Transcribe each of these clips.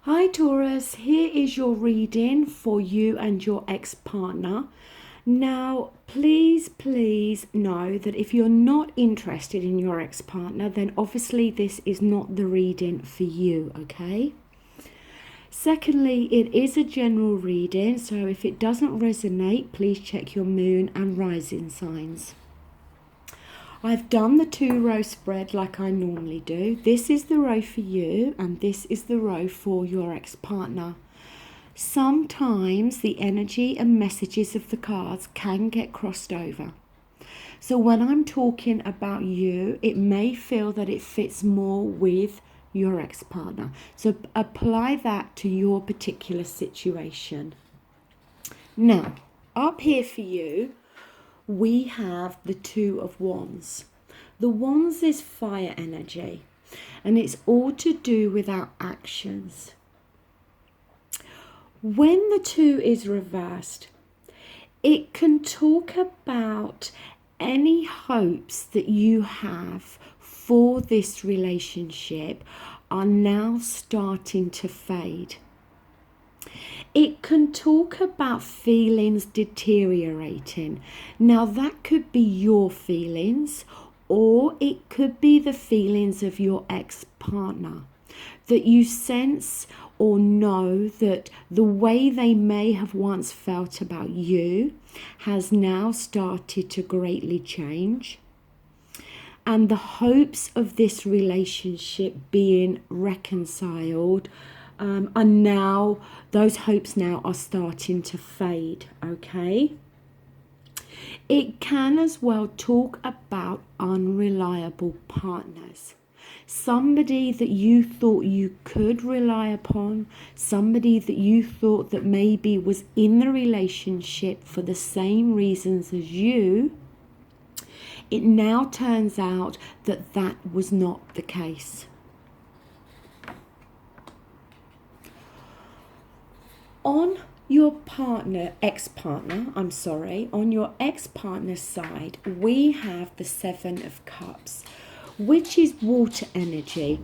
Hi Taurus, here is your reading for you and your ex-partner. Now, please know that if you're not interested in your ex-partner, then obviously this is not the reading for you, okay? Secondly, it is a general reading, so if it doesn't resonate, please check your moon and rising signs. I've done the 2-row spread like I normally do. This is the row for you and this is the row for your ex-partner. Sometimes the energy and messages of the cards can get crossed over. So when I'm talking about you, it may feel that it fits more with your ex-partner. So apply that to your particular situation. Now, up here for you, we have the 2 of Wands. The Wands is fire energy, and it's all to do with our actions. When the 2 is reversed, it can talk about any hopes that you have for this relationship are now starting to fade. It can talk about feelings deteriorating. Now that could be your feelings, or it could be the feelings of your ex-partner, that you sense or know that the way they may have once felt about you has now started to greatly change. And the hopes of this relationship being reconciled are now, those hopes now are starting to fade, okay? It can as well talk about unreliable partners. Somebody that you thought you could rely upon, somebody that you thought that maybe was in the relationship for the same reasons as you. It now turns out that that was not the case. On your partner, ex-partner, on your ex-partner's side, we have the 7 of Cups, which is water energy,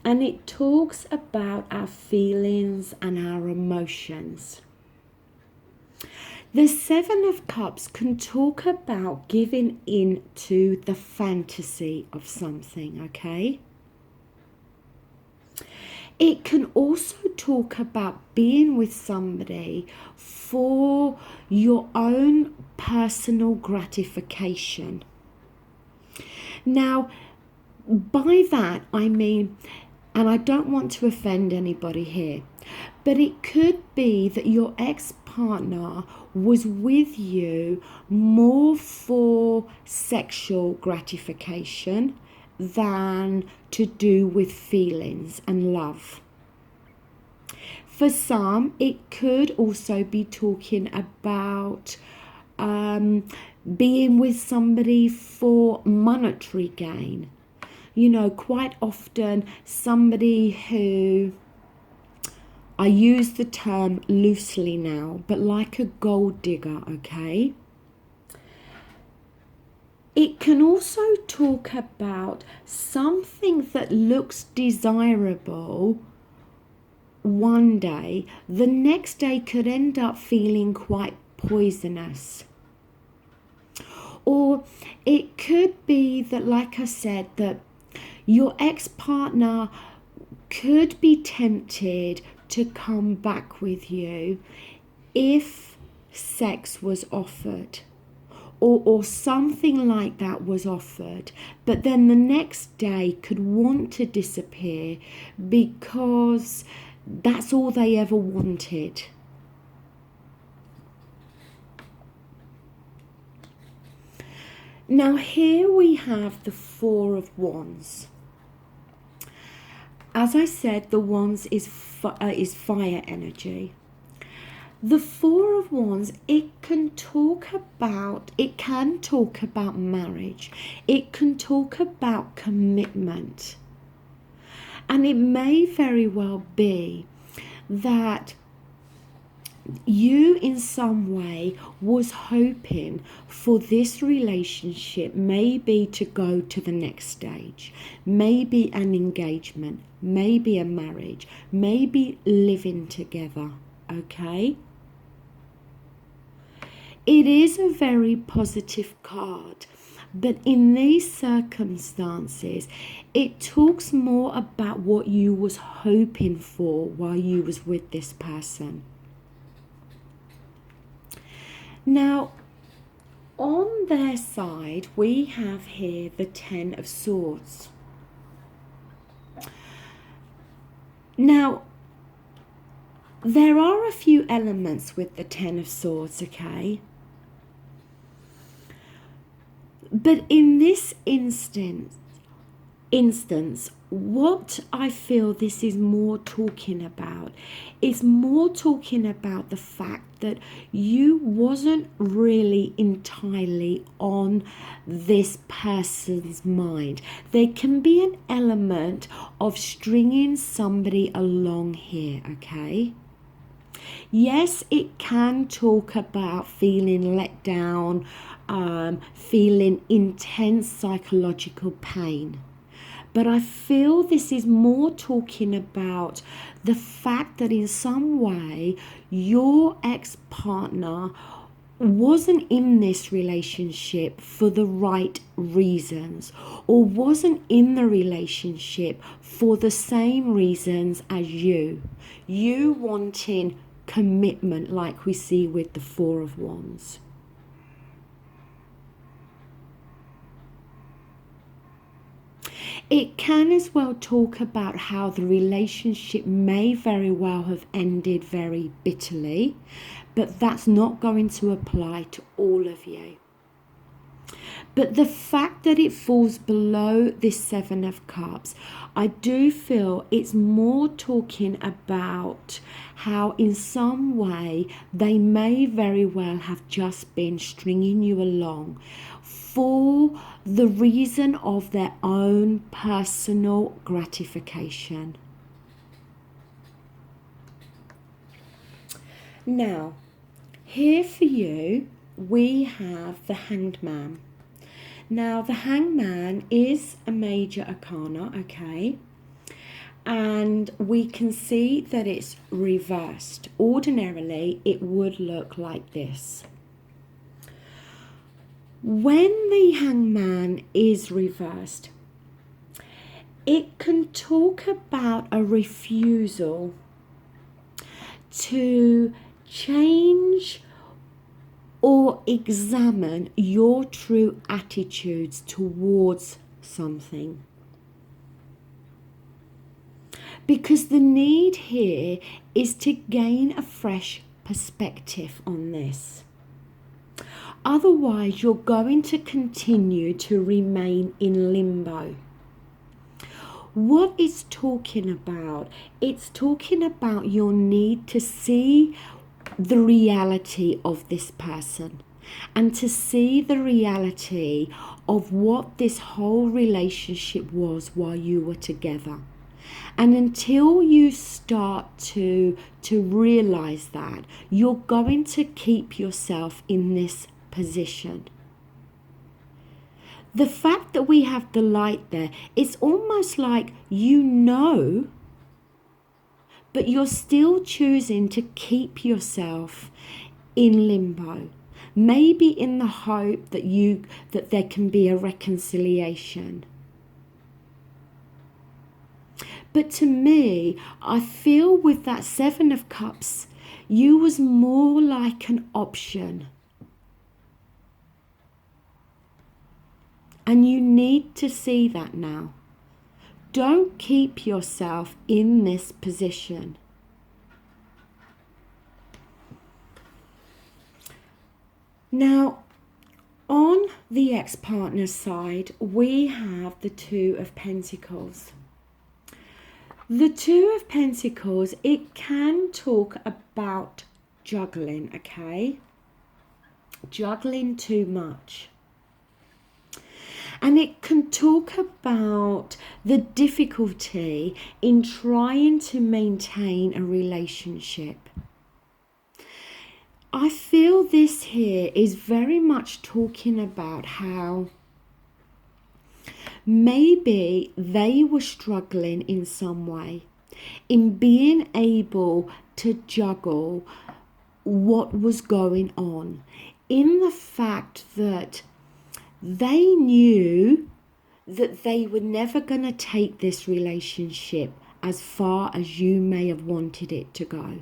and it talks about our feelings and our emotions. The 7 of Cups can talk about giving in to the fantasy of something, okay? It can also talk about being with somebody for your own personal gratification. Now, by that I mean, and I don't want to offend anybody here, but it could be that your ex-partner was with you more for sexual gratification than to do with feelings and love. For some, it could also be talking about being with somebody for monetary gain. You know, quite often somebody who, I use the term loosely now, but like a gold digger, okay? It can also talk about something that looks desirable one day, the next day could end up feeling quite poisonous. Or it could be that, like I said, that your ex-partner could be tempted to come back with you if sex was offered. Or something like that was offered, but then the next day could want to disappear because that's all they ever wanted. Now here we have the 4 of Wands. As I said, the Wands is fire energy. The 4 of Wands, it can talk about marriage. It can talk about commitment. And it may very well be that you in some way was hoping for this relationship maybe to go to the next stage, maybe an engagement, maybe a marriage, maybe living together, okay? It is a very positive card, but in these circumstances, it talks more about what you was hoping for while you was with this person. Now, on their side, we have here the Ten of Swords. Now, there are a few elements with the Ten of Swords, okay? But in this instance, what I feel this is more talking about is more talking about the fact that you wasn't really entirely on this person's mind. There can be an element of stringing somebody along here, okay? Yes, it can talk about feeling let down, feeling intense psychological pain. But I feel this is more talking about the fact that in some way your ex-partner wasn't in this relationship for the right reasons, or wasn't in the relationship for the same reasons as you. You wanting commitment, like we see with the Four of Wands. It can as well talk about how the relationship may very well have ended very bitterly, but that's not going to apply to all of you. But the fact that it falls below this Seven of Cups, I do feel it's more talking about how in some way they may very well have just been stringing you along for the reason of their own personal gratification. Now, here for you, we have the Hanged Man. Now, the Hanged Man is a major arcana, okay? And we can see that it's reversed. Ordinarily, it would look like this. When the Hanged Man is reversed, it can talk about a refusal to change or examine your true attitudes towards something. Because the need here is to gain a fresh perspective on this. Otherwise, you're going to continue to remain in limbo. What it's talking about, it's talking about your need to see the reality of this person and to see the reality of what this whole relationship was while you were together. And until you start to realize that, you're going to keep yourself in this position. The fact that we have the light there, it's almost like you know, but you're still choosing to keep yourself in limbo. Maybe in the hope that there can be a reconciliation. But to me, I feel with that Seven of Cups, you was more like an option. And you need to see that now. Don't keep yourself in this position. Now, on the ex-partner's side, we have the Two of Pentacles. The Two of Pentacles, it can talk about juggling, okay? Juggling too much. And it can talk about the difficulty in trying to maintain a relationship. I feel this here is very much talking about how maybe they were struggling in some way in being able to juggle what was going on, in the fact that they knew that they were never going to take this relationship as far as you may have wanted it to go.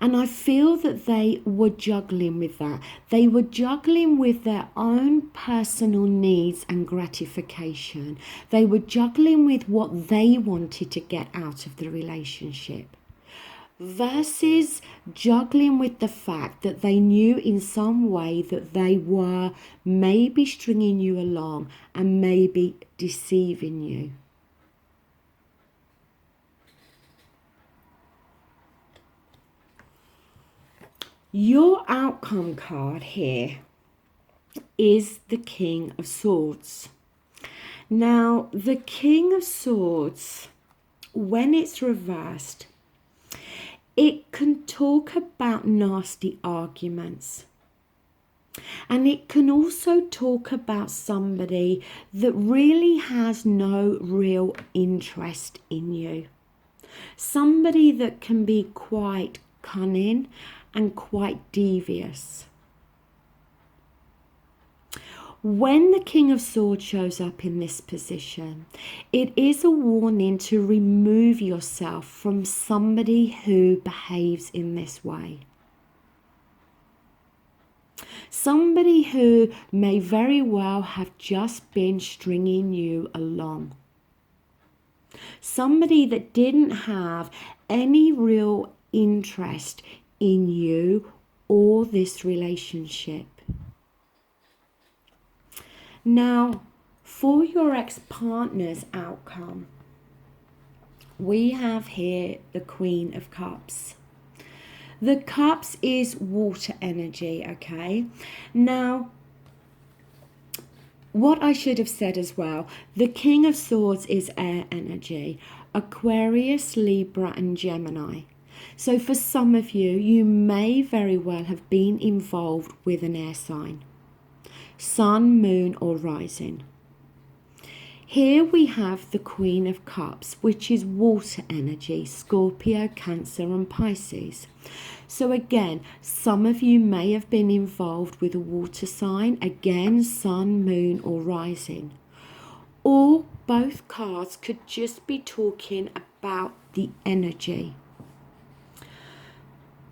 And I feel that they were juggling with that. They were juggling with their own personal needs and gratification. They were juggling with what they wanted to get out of the relationship, versus juggling with the fact that they knew in some way that they were maybe stringing you along and maybe deceiving you. Your outcome card here is the King of Swords. Now, the King of Swords, when it's reversed, it can talk about nasty arguments. And it can also talk about somebody that really has no real interest in you. Somebody that can be quite cunning and quite devious. When the King of Swords shows up in this position, it is a warning to remove yourself from somebody who behaves in this way. Somebody who may very well have just been stringing you along. Somebody that didn't have any real interest in you or this relationship. Now, for your ex-partner's outcome, we have here the Queen of Cups. The Cups is water energy, okay? Now, what I should have said as well, the King of Swords is air energy, Aquarius, Libra and Gemini. So for some of you, you may very well have been involved with an air sign, Sun, Moon or Rising. Here we have the Queen of Cups, which is water energy, Scorpio, Cancer and Pisces. So again, some of you may have been involved with a water sign, again, Sun, Moon or Rising. Or both cards could just be talking about the energy.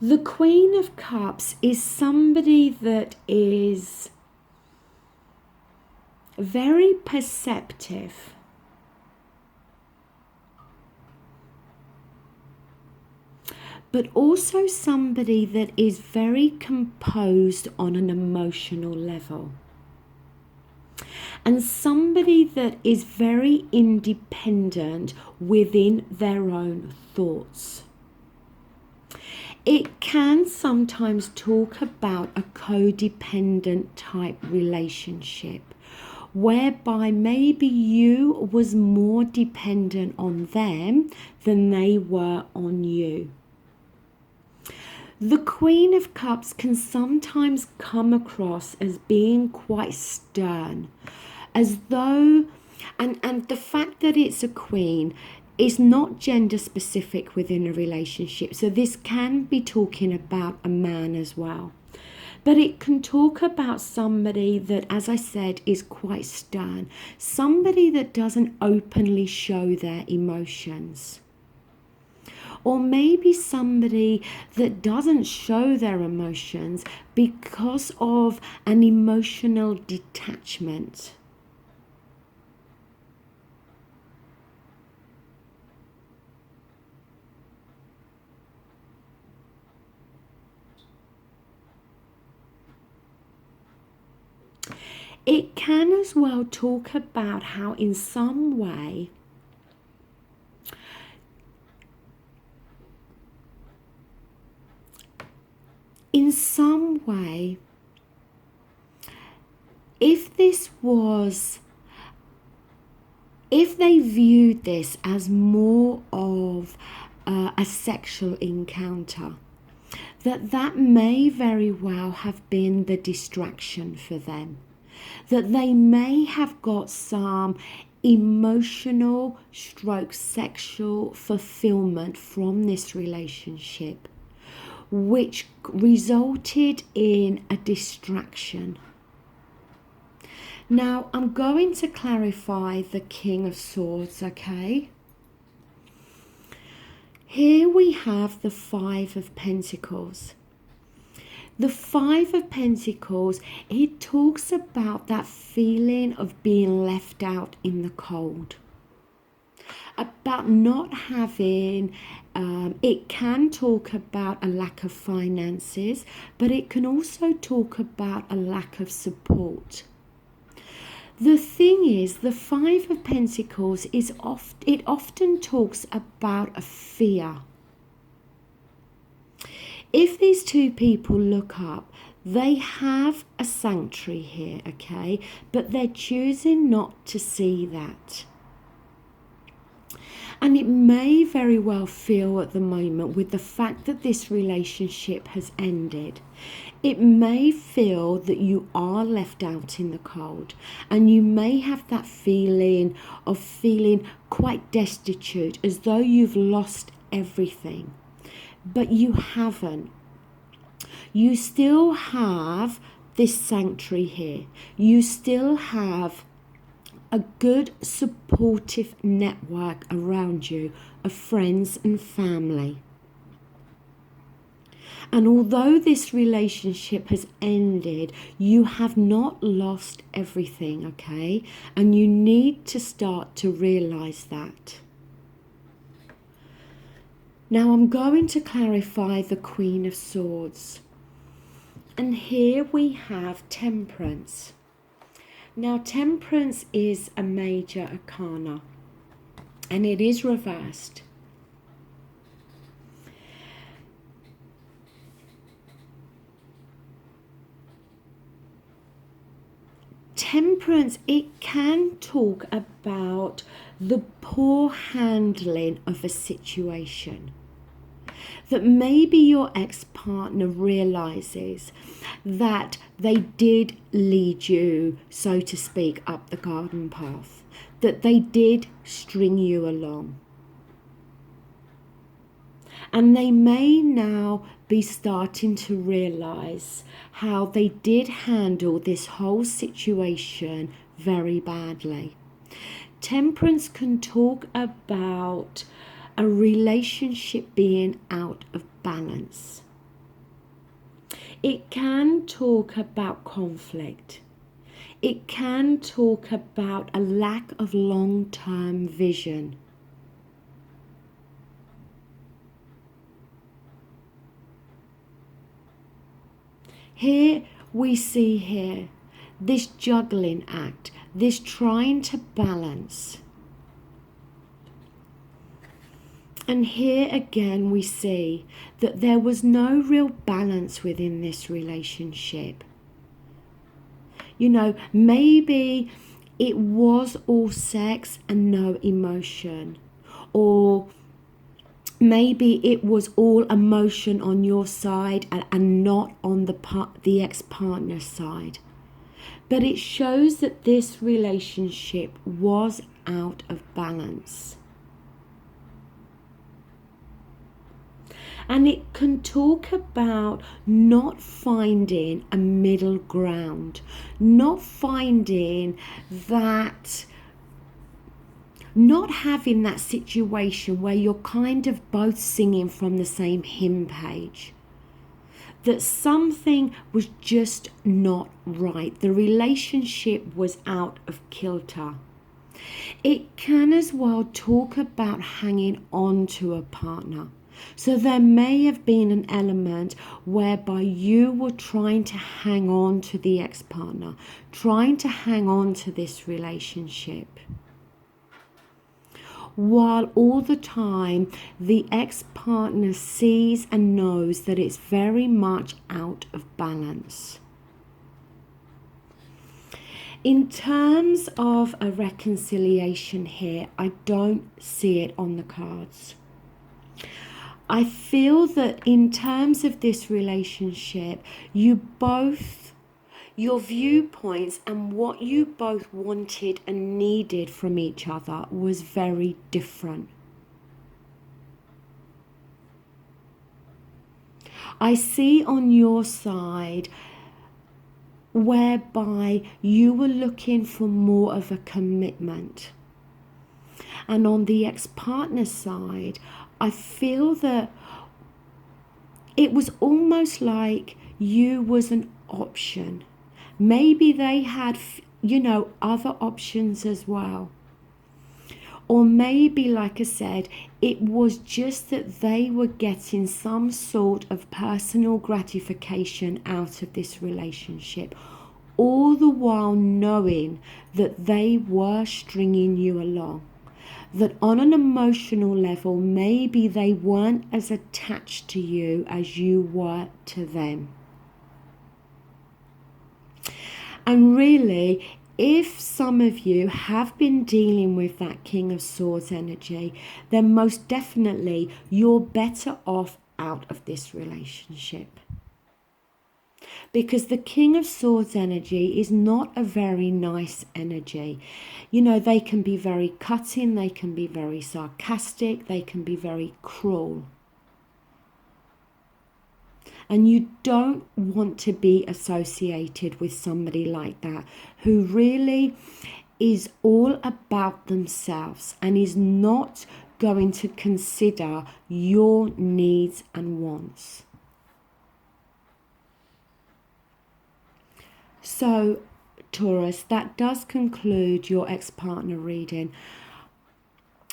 The Queen of Cups is somebody that is very perceptive. But also somebody that is very composed on an emotional level. And somebody that is very independent within their own thoughts. It can sometimes talk about a codependent type relationship, whereby maybe you was more dependent on them than they were on you. The Queen of Cups can sometimes come across as being quite stern, as though, and the fact that it's a queen is not gender specific within a relationship. So this can be talking about a man as well. But it can talk about somebody that, as I said, is quite stern. Somebody that doesn't openly show their emotions. Or maybe somebody that doesn't show their emotions because of an emotional detachment. It can as well talk about how in some way if this was if they viewed this as more of a sexual encounter, that may very well have been the distraction for them, that they may have got some emotional stroke sexual fulfillment from this relationship, which resulted in a distraction. Now, I'm going to clarify the King of Swords, okay? Here we have the Five of Pentacles. The Five of Pentacles, it talks about that feeling of being left out in the cold. About not having, it can talk about a lack of finances, but it can also talk about a lack of support. The thing is, the Five of Pentacles it often talks about a fear. If these two people look up, they have a sanctuary here, okay? But they're choosing not to see that. And it may very well feel at the moment, with the fact that this relationship has ended, it may feel that you are left out in the cold, and you may have that feeling of feeling quite destitute, as though you've lost everything. But you haven't. You still have this sanctuary here. You still have a good supportive network around you of friends and family. And although this relationship has ended, you have not lost everything, okay? And you need to start to realize that. Now I'm going to clarify the Queen of Swords. And here we have Temperance. Now Temperance is a major arcana, and it is reversed. Temperance, it can talk about the poor handling of a situation. That maybe your ex-partner realizes that they did lead you, so to speak, up the garden path, that they did string you along. And they may now be starting to realize how they did handle this whole situation very badly. Temperance can talk about a relationship being out of balance. It can talk about conflict. It can talk about a lack of long-term vision. Here we see here this juggling act, this trying to balance. And here again we see that there was no real balance within this relationship. You know, maybe it was all sex and no emotion, or maybe it was all emotion on your side and not on the ex-partner's side. But it shows that this relationship was out of balance. And it can talk about not finding a middle ground, not finding that, not having that situation where you're kind of both singing from the same hymn page. That something was just not right. The relationship was out of kilter. It can as well talk about hanging on to a partner. So there may have been an element whereby you were trying to hang on to the ex-partner, trying to hang on to this relationship, while all the time the ex-partner sees and knows that it's very much out of balance. In terms of a reconciliation here, I don't see it on the cards. I feel that in terms of this relationship, your viewpoints and what you both wanted and needed from each other was very different. I see on your side whereby you were looking for more of a commitment. And on the ex-partner side, I feel that it was almost like you was an option. Maybe they had, other options as well. Or maybe, like I said, it was just that they were getting some sort of personal gratification out of this relationship, all the while knowing that they were stringing you along. That on an emotional level, maybe they weren't as attached to you as you were to them. And really, if some of you have been dealing with that King of Swords energy, then most definitely you're better off out of this relationship. Because the King of Swords energy is not a very nice energy. They can be very cutting, they can be very sarcastic, they can be very cruel. And you don't want to be associated with somebody like that, who really is all about themselves and is not going to consider your needs and wants. So, Taurus, that does conclude your ex-partner reading.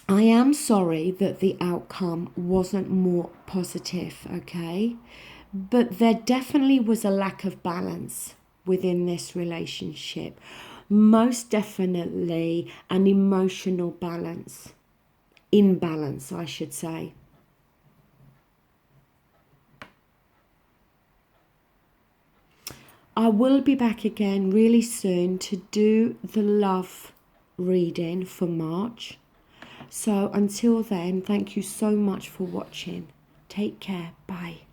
I am sorry that the outcome wasn't more positive, okay? But there definitely was a lack of balance within this relationship. Most definitely an emotional imbalance, I should say. I will be back again really soon to do the love reading for March. So until then, thank you so much for watching. Take care. Bye.